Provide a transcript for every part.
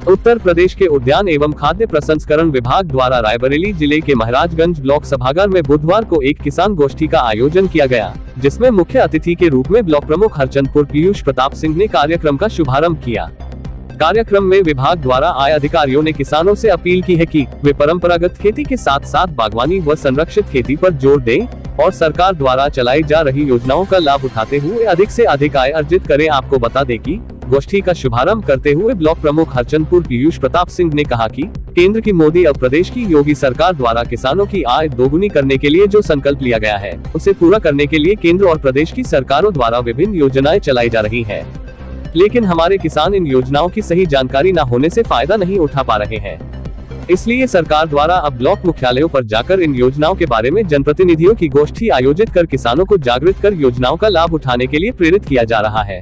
उत्तर प्रदेश के उद्यान एवं खाद्य प्रसंस्करण विभाग द्वारा रायबरेली जिले के महाराजगंज ब्लॉक सभागार में बुधवार को एक किसान गोष्ठी का आयोजन किया गया, जिसमें मुख्य अतिथि के रूप में ब्लॉक प्रमुख हरचंदपुर पीयूष प्रताप सिंह ने कार्यक्रम का शुभारंभ किया। कार्यक्रम में विभाग द्वारा आए अधिकारियों ने किसानों से अपील की है कि वे परंपरागत खेती के साथ साथ बागवानी व संरक्षित खेती पर जोर दें और सरकार द्वारा चलाई जा रही योजनाओं का लाभ उठाते हुए अधिक से अधिक आय अर्जित करें। आपको बता दें कि गोष्ठी का शुभारंभ करते हुए ब्लॉक प्रमुख हरचंदपुर पीयूष प्रताप सिंह ने कहा कि केंद्र की मोदी और प्रदेश की योगी सरकार द्वारा किसानों की आय दोगुनी करने के लिए जो संकल्प लिया गया है, उसे पूरा करने के लिए केंद्र और प्रदेश की सरकारों द्वारा विभिन्न योजनाएं चलाई जा रही है, लेकिन हमारे किसान इन योजनाओं की सही जानकारी न होने से फायदा नहीं उठा पा रहे हैं। इसलिए सरकार द्वारा अब ब्लॉक मुख्यालयों पर जाकर इन योजनाओं के बारे में जनप्रतिनिधियों की गोष्ठी आयोजित कर किसानों को जागृत कर योजनाओं का लाभ उठाने के लिए प्रेरित किया जा रहा है।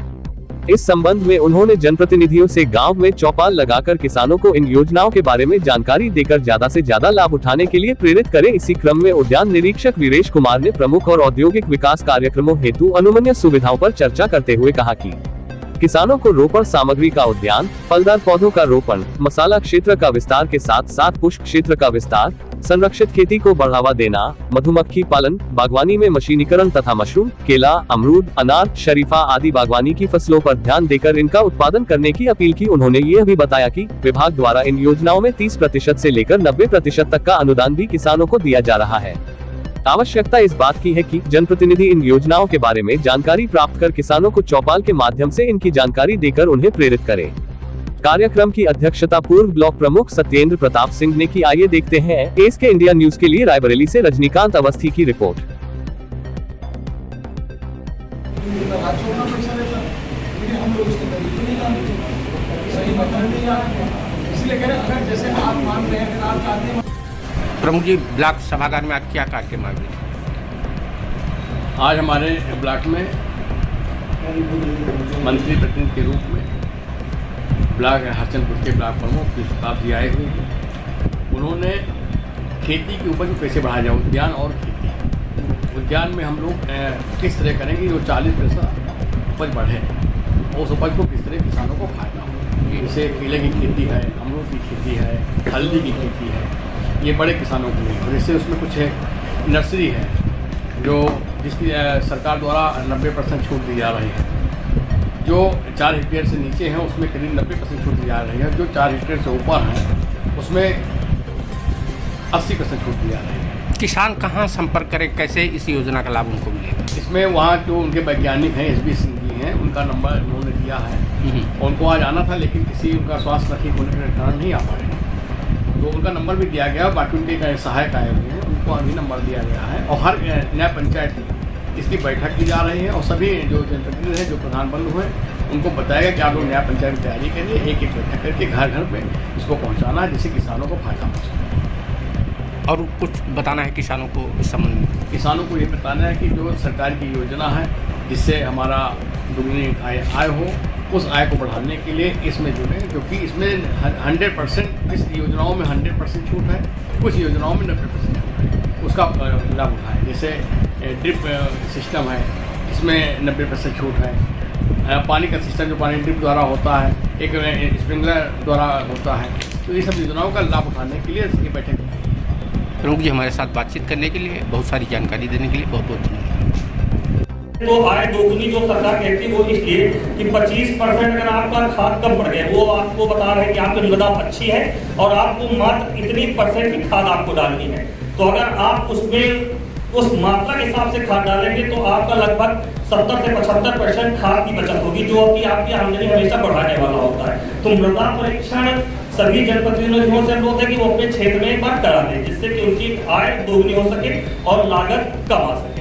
इस संबंध में उन्होंने जनप्रतिनिधियों से गांव में चौपाल लगाकर किसानों को इन योजनाओं के बारे में जानकारी देकर ज्यादा से ज्यादा लाभ उठाने के लिए प्रेरित करें। इसी क्रम में उद्यान निरीक्षक वीरेश कुमार ने प्रमुख और औद्योगिक विकास कार्यक्रमों हेतु अनुमन्य सुविधाओं पर चर्चा करते हुए कहा कि किसानों को रोपण सामग्री का उद्यान, फलदार पौधों का रोपण, मसाला क्षेत्र का विस्तार के साथ साथ पुष्प क्षेत्र का विस्तार, संरक्षित खेती को बढ़ावा देना, मधुमक्खी पालन, बागवानी में मशीनीकरण तथा मशरूम, केला, अमरूद, अनार, शरीफा आदि बागवानी की फसलों पर ध्यान देकर इनका उत्पादन करने की अपील की। उन्होंने यह भी बताया कि विभाग द्वारा इन योजनाओं में 30% से लेकर 90% तक का अनुदान भी किसानों को दिया जा रहा है। आवश्यकता इस बात की है कि जनप्रतिनिधि इन योजनाओं के बारे में जानकारी प्राप्त कर किसानों को चौपाल के माध्यम से इनकी जानकारी देकर उन्हें प्रेरित करें। कार्यक्रम की अध्यक्षता पूर्व ब्लॉक प्रमुख सत्येंद्र प्रताप सिंह ने की। आइए देखते हैं एसके इंडिया न्यूज के लिए रायबरेली से रजनीकांत अवस्थी की रिपोर्ट। प्रमुख जी, ब्लॉक सभागार में आज क्या कार्यक्रम आयोजित? आज हमारे ब्लॉक में मंत्री प्रतिनिधि के रूप में ब्लॉक हरचंदपुर के ब्लॉक प्रमुख प्रताप जी आए हुए हैं। उन्होंने खेती की उपज को कैसे बढ़ाया जाए, उद्यान और खेती। उद्यान में हम लोग किस तरह करेंगे जो 40% उपज बढ़े, उस उपज को किस तरह किसानों को फायदा हो। जैसे केले की खेती है, अमरूद की खेती है, हल्दी की खेती है, ये बड़े किसानों के लिए। और इससे उसमें कुछ है नर्सरी है जो जिसकी सरकार द्वारा 90% छूट दी जा रही है। जो 4 हेक्टेयर से नीचे हैं उसमें करीब 90% छूट दी जा रही है। जो 4 हेक्टेयर से ऊपर हैं उसमें 80% छूट दी जा रही है। किसान कहाँ संपर्क करें, कैसे इस योजना का लाभ उनको मिलेगा? इसमें वहाँ जो उनके वैज्ञानिक हैं SB सिंह जी हैं, उनका नंबर उन्होंने दिया है। उनको आज आना था लेकिन किसी उनका स्वास्थ्य ठीक होने के कारण नहीं आ पा रहे हैं, तो उनका नंबर भी दिया गया। बाकी उनके सहायक आए हुए हैं, उनको अभी नंबर दिया गया है। और हर नया पंचायत में इसकी बैठक की जा रही है और सभी जो जनप्रतिनिधि हैं, जो प्रधान बंधु हैं, उनको बताया कि आप लोग नया पंचायत की तैयारी करिए, एक एक बैठक करके घर घर पे इसको पहुंचाना है जिससे किसानों को फायदा हो सके। और कुछ बताना है किसानों को इस संबंध में? किसानों को ये बताना है कि जो सरकार की योजना है जिससे हमारा दुगनी आय हो, उस आय को बढ़ाने के लिए इसमें जुड़े, क्योंकि इसमें 100% इस योजनाओं में 100% छूट है, कुछ योजनाओं में 90% छूट है, उसका लाभ उठाएं। जैसे ड्रिप सिस्टम है, इसमें 90% छूट है। पानी का सिस्टम जो पानी ड्रिप द्वारा होता है, एक स्प्रिंकलर द्वारा होता है, तो ये सब योजनाओं का लाभ उठाने के लिए ये बैठक। प्रमुख जी, हमारे साथ बातचीत करने के लिए, बहुत सारी जानकारी देने के लिए बहुत बहुत धन्यवाद। तो आय दोगुनी जो सरकार कहती है वो इसलिए कि 25% अगर आपका खाद कम पड़ गया, वो आपको बता रहे हैं कि आपकी मृदा अच्छी है और आपको मात्र इतनी % की खाद आपको डालनी है। तो अगर आप उसमें उस मात्रा के हिसाब से खाद डालेंगे तो आपका लगभग 70 से 75% खाद की बचत होगी, जो आपकी आमदनी हमेशा बढ़ाने वाला होता है। तो मृदा परीक्षण सभी जनप्रतिनिधियों से अनुरोध है कि वो अपने क्षेत्र में एक बार करा दें, जिससे कि उनकी आय दोगुनी हो सके और लागत कम आ सके।